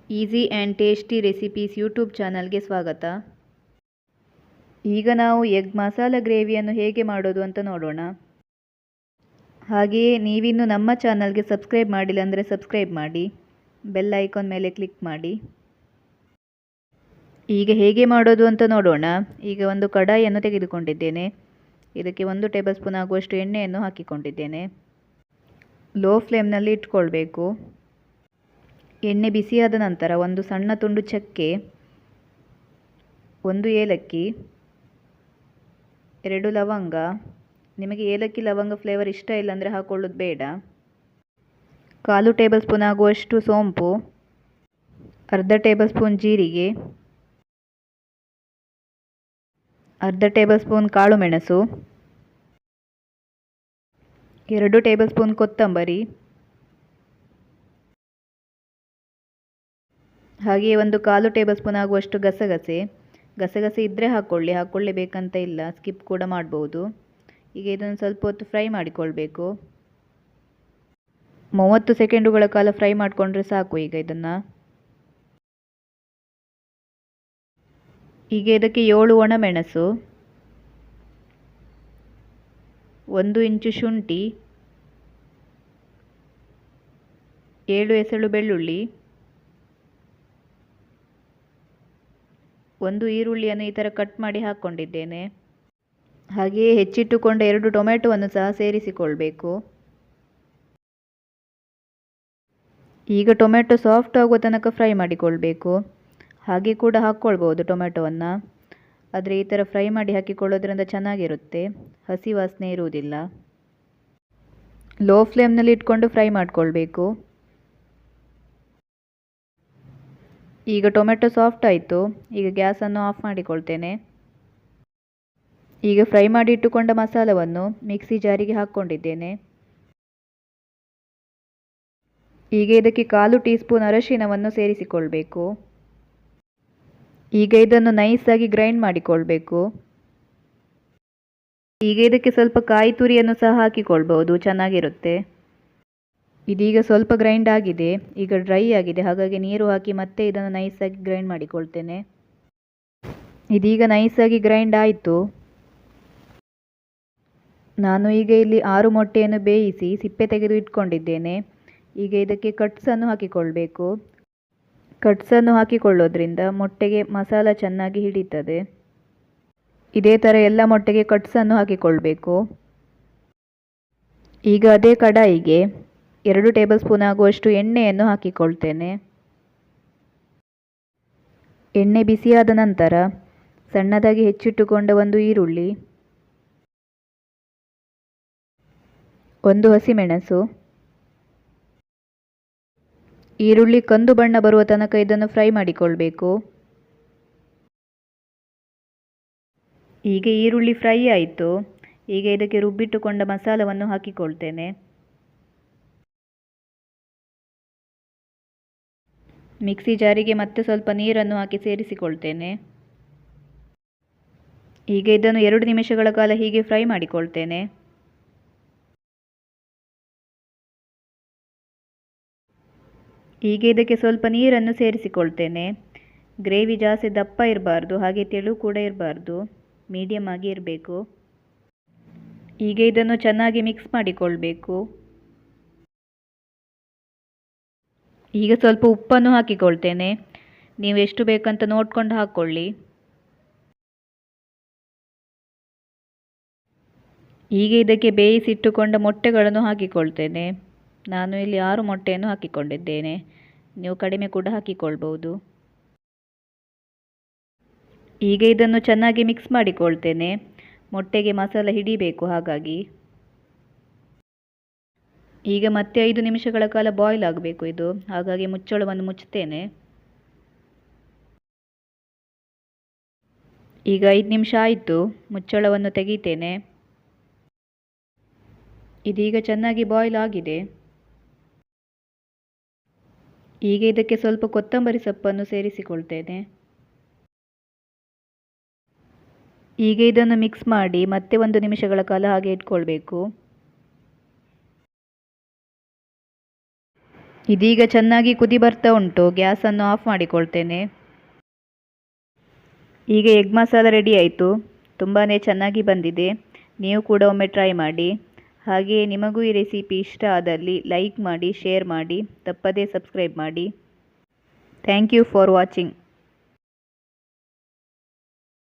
Easy and tasty recipes YouTube ಚಾನಲ್ಗೆ ಸ್ವಾಗತ. ಈಗ ನಾವು ಎಗ್ ಮಸಾಲ ಗ್ರೇವಿಯನ್ನು ಹೇಗೆ ಮಾಡೋದು ಅಂತ ನೋಡೋಣ. ಹಾಗೆಯೇ ನೀವಿನ್ನು ನಮ್ಮ ಚಾನಲ್ಗೆ ಸಬ್ಸ್ಕ್ರೈಬ್ ಮಾಡಿಲ್ಲ ಅಂದರೆ ಸಬ್ಸ್ಕ್ರೈಬ್ ಮಾಡಿ, ಬೆಲ್ ಐಕಾನ್ ಮೇಲೆ ಕ್ಲಿಕ್ ಮಾಡಿ. ಈಗ ಹೇಗೆ ಮಾಡೋದು ಅಂತ ನೋಡೋಣ. ಈಗ ಒಂದು ಕಡಾಯಿಯನ್ನು ತೆಗೆದುಕೊಂಡಿದ್ದೇನೆ. ಇದಕ್ಕೆ 1 ಟೇಬಲ್ ಸ್ಪೂನ್ ಆಗುವಷ್ಟು ಎಣ್ಣೆಯನ್ನು ಹಾಕಿಕೊಂಡಿದ್ದೇನೆ. ಲೋ ಫ್ಲೇಮ್ನಲ್ಲಿ ಇಟ್ಕೊಳ್ಬೇಕು. ಎಣ್ಣೆ ಬಿಸಿಯಾದ ನಂತರ ಒಂದು ಸಣ್ಣ ತುಂಡು ಚಕ್ಕೆ, 1 ಏಲಕ್ಕಿ, 2 ಲವಂಗ. ನಿಮಗೆ ಏಲಕ್ಕಿ ಲವಂಗ ಫ್ಲೇವರ್ ಇಷ್ಟ ಇಲ್ಲ ಅಂದರೆ ಹಾಕೊಳ್ಳೋದು ಬೇಡ. 1/4 ಟೇಬಲ್ ಸ್ಪೂನ್ ಆಗುವಷ್ಟು ಸೋಂಪು, ಅರ್ಧ ಟೇಬಲ್ ಸ್ಪೂನ್ ಜೀರಿಗೆ, ಅರ್ಧ ಟೇಬಲ್ ಸ್ಪೂನ್ ಕಾಳು ಮೆಣಸು, 2 ಟೇಬಲ್ ಸ್ಪೂನ್ ಕೊತ್ತಂಬರಿ, ಹಾಗೆಯೇ 1/4 ಟೇಬಲ್ ಸ್ಪೂನ್ ಆಗುವಷ್ಟು ಗಸಗಸೆ ಇದ್ದರೆ ಹಾಕ್ಕೊಳ್ಳೇಬೇಕಂತ ಇಲ್ಲ, ಸ್ಕಿಪ್ ಕೂಡ ಮಾಡ್ಬೋದು. ಈಗ ಇದನ್ನು ಸ್ವಲ್ಪ ಹೊತ್ತು ಫ್ರೈ ಮಾಡಿಕೊಳ್ಬೇಕು. 30 ಸೆಕೆಂಡುಗಳ ಕಾಲ ಫ್ರೈ ಮಾಡಿಕೊಂಡ್ರೆ ಸಾಕು. ಈಗ ಇದಕ್ಕೆ 7 ಒಣಮೆಣಸು, 1 ಇಂಚು ಶುಂಠಿ, 7 ಎಸಳು ಬೆಳ್ಳುಳ್ಳಿ, 1 ಈರುಳ್ಳಿಯನ್ನು ಈ ಥರ ಕಟ್ ಮಾಡಿ ಹಾಕ್ಕೊಂಡಿದ್ದೇನೆ. ಹಾಗೆಯೇ ಹೆಚ್ಚಿಟ್ಟುಕೊಂಡ 2 ಟೊಮೆಟೊವನ್ನು ಸಹ ಸೇರಿಸಿಕೊಳ್ಬೇಕು. ಈಗ ಟೊಮೆಟೊ ಸಾಫ್ಟ್ ಆಗುವ ತನಕ ಫ್ರೈ ಮಾಡಿಕೊಳ್ಬೇಕು. ಹಾಗೆ ಕೂಡ ಹಾಕ್ಕೊಳ್ಬೋದು ಟೊಮೆಟೊವನ್ನು, ಆದರೆ ಈ ಥರ ಫ್ರೈ ಮಾಡಿ ಹಾಕಿಕೊಳ್ಳೋದ್ರಿಂದ ಚೆನ್ನಾಗಿರುತ್ತೆ, ಹಸಿ ವಾಸನೆ ಇರುವುದಿಲ್ಲ. ಲೋ ಫ್ಲೇಮ್ನಲ್ಲಿ ಇಟ್ಕೊಂಡು ಫ್ರೈ ಮಾಡಿಕೊಳ್ಬೇಕು. ಈಗ ಟೊಮೆಟೊ ಸಾಫ್ಟ್ ಆಯಿತು. ಈಗ ಗ್ಯಾಸನ್ನು ಆಫ್ ಮಾಡಿಕೊಳ್ತೇನೆ. ಈಗ ಫ್ರೈ ಮಾಡಿ ಇಟ್ಟುಕೊಂಡ ಮಸಾಲವನ್ನು ಮಿಕ್ಸಿ ಜಾರಿಗೆ ಹಾಕ್ಕೊಂಡಿದ್ದೇನೆ. ಈಗ ಇದಕ್ಕೆ 1/4 ಟೀ ಸ್ಪೂನ್ ಅರಶಿನವನ್ನು ಸೇರಿಸಿಕೊಳ್ಬೇಕು. ಈಗ ಇದನ್ನು ನೈಸಾಗಿ ಗ್ರೈಂಡ್ ಮಾಡಿಕೊಳ್ಬೇಕು. ಈಗ ಇದಕ್ಕೆ ಸ್ವಲ್ಪ ಕಾಯಿ ತುರಿಯನ್ನು ಸಹ ಹಾಕಿಕೊಳ್ಬೋದು, ಚೆನ್ನಾಗಿರುತ್ತೆ. ಇದೀಗ ಸ್ವಲ್ಪ ಗ್ರೈಂಡ್ ಆಗಿದೆ, ಈಗ ಡ್ರೈ ಆಗಿದೆ, ಹಾಗಾಗಿ ನೀರು ಹಾಕಿ ಮತ್ತೆ ಇದನ್ನು ನೈಸಾಗಿ ಗ್ರೈಂಡ್ ಮಾಡಿಕೊಳ್ತೇನೆ. ಇದೀಗ ನೈಸಾಗಿ ಗ್ರೈಂಡ್ ಆಯಿತು. ನಾನು ಈಗ ಇಲ್ಲಿ 6 ಮೊಟ್ಟೆಯನ್ನು ಬೇಯಿಸಿ ಸಿಪ್ಪೆ ತೆಗೆದು ಇಟ್ಕೊಂಡಿದ್ದೇನೆ. ಈಗ ಇದಕ್ಕೆ ಕಟ್ಸನ್ನು ಹಾಕಿಕೊಳ್ಬೇಕು. ಕಟ್ಸನ್ನು ಹಾಕಿಕೊಳ್ಳೋದ್ರಿಂದ ಮೊಟ್ಟೆಗೆ ಮಸಾಲ ಚೆನ್ನಾಗಿ ಹಿಡಿತದೆ. ಇದೇ ಥರ ಎಲ್ಲ ಮೊಟ್ಟೆಗೆ ಕಟ್ಸನ್ನು ಹಾಕಿಕೊಳ್ಬೇಕು. ಈಗ ಅದೇ ಕಡಾಯಿಗೆ 2 ಟೇಬಲ್ ಸ್ಪೂನ್ ಆಗುವಷ್ಟು ಎಣ್ಣೆಯನ್ನು ಹಾಕಿಕೊಳ್ತೇನೆ. ಎಣ್ಣೆ ಬಿಸಿಯಾದ ನಂತರ ಸಣ್ಣದಾಗಿ ಹೆಚ್ಚಿಟ್ಟುಕೊಂಡ 1 ಈರುಳ್ಳಿ, 1 ಹಸಿಮೆಣಸು, ಈರುಳ್ಳಿ ಕಂದು ಬಣ್ಣ ಬರುವ ತನಕ ಇದನ್ನು ಫ್ರೈ ಮಾಡಿಕೊಳ್ಬೇಕು. ಈಗ ಈರುಳ್ಳಿ ಫ್ರೈ ಆಯಿತು. ಈಗ ಇದಕ್ಕೆ ರುಬ್ಬಿಟ್ಟುಕೊಂಡ ಮಸಾಲವನ್ನು ಹಾಕಿಕೊಳ್ತೇನೆ. ಮಿಕ್ಸಿ ಜಾರಿಗೆ ಮತ್ತೆ ಸ್ವಲ್ಪ ನೀರನ್ನು ಹಾಕಿ ಸೇರಿಸಿಕೊಳ್ತೇನೆ. ಈಗ ಇದನ್ನು 2 ನಿಮಿಷಗಳ ಕಾಲ ಹೀಗೆ ಫ್ರೈ ಮಾಡಿಕೊಳ್ತೇನೆ. ಈಗ ಇದಕ್ಕೆ ಸ್ವಲ್ಪ ನೀರನ್ನು ಸೇರಿಸಿಕೊಳ್ತೇನೆ. ಗ್ರೇವಿ ಜಾಸ್ತಿ ದಪ್ಪ ಇರಬಾರ್ದು, ಹಾಗೆ ತೆಳು ಕೂಡ ಇರಬಾರ್ದು, ಮೀಡಿಯಮ್ ಆಗಿ ಇರಬೇಕು. ಈಗ ಇದನ್ನು ಚೆನ್ನಾಗಿ ಮಿಕ್ಸ್ ಮಾಡಿಕೊಳ್ಬೇಕು. ಈಗ ಸ್ವಲ್ಪ ಉಪ್ಪನ್ನು ಹಾಕಿಕೊಳ್ತೇನೆ. ನೀವು ಎಷ್ಟು ಬೇಕಂತ ನೋಡ್ಕೊಂಡು ಹಾಕ್ಕೊಳ್ಳಿ. ಈಗ ಇದಕ್ಕೆ ಬೇಯಿಸಿಟ್ಟುಕೊಂಡ ಮೊಟ್ಟೆಗಳನ್ನು ಹಾಕಿಕೊಳ್ತೇನೆ. ನಾನು ಇಲ್ಲಿ 6 ಮೊಟ್ಟೆಯನ್ನು ಹಾಕಿಕೊಂಡಿದ್ದೇನೆ, ನೀವು ಕಡಿಮೆ ಕೂಡ ಹಾಕಿಕೊಳ್ಬೋದು. ಈಗ ಇದನ್ನು ಚೆನ್ನಾಗಿ ಮಿಕ್ಸ್ ಮಾಡಿಕೊಳ್ತೇನೆ. ಮೊಟ್ಟೆಗೆ ಮಸಾಲ ಹಿಡಿಬೇಕು ಹಾಗಾಗಿ. ಈಗ ಮತ್ತೆ 5 ನಿಮಿಷಗಳ ಕಾಲ ಬಾಯ್ಲ್ ಆಗಬೇಕು ಇದು, ಹಾಗಾಗಿ ಮುಚ್ಚಳವನ್ನು ಮುಚ್ಚುತ್ತೇನೆ. ಈಗ 5 ನಿಮಿಷ ಆಯಿತು, ಮುಚ್ಚಳವನ್ನು ತೆಗಿತೇನೆ. ಇದೀಗ ಚೆನ್ನಾಗಿ ಬಾಯ್ಲ್ ಆಗಿದೆ. ಈಗ ಇದಕ್ಕೆ ಸ್ವಲ್ಪ ಕೊತ್ತಂಬರಿ ಸೊಪ್ಪನ್ನು ಸೇರಿಸಿಕೊಳ್ತೇನೆ. ಈಗ ಇದನ್ನು ಮಿಕ್ಸ್ ಮಾಡಿ ಮತ್ತೆ 1 ನಿಮಿಷಗಳ ಕಾಲ ಹಾಗೆ ಇಟ್ಕೊಳ್ಬೇಕು. ಇದೀಗ ಚೆನ್ನಾಗಿ ಕುದಿ ಬರ್ತಾ ಉಂಟು. ಗ್ಯಾಸನ್ನು ಆಫ್ ಮಾಡಿಕೊಳ್ತೇನೆ. ಈಗ ಎಗ್ ಮಸಾಲ ರೆಡಿ ಆಯಿತು. ತುಂಬಾ ಚೆನ್ನಾಗಿ ಬಂದಿದೆ. ನೀವು ಕೂಡ ಒಮ್ಮೆ ಟ್ರೈ ಮಾಡಿ. ಹಾಗೆಯೇ ನಿಮಗೂ ಈ ರೆಸಿಪಿ ಇಷ್ಟ ಆದಲ್ಲಿ ಲೈಕ್ ಮಾಡಿ, ಶೇರ್ ಮಾಡಿ, ತಪ್ಪದೇ ಸಬ್ಸ್ಕ್ರೈಬ್ ಮಾಡಿ. Thank you for watching.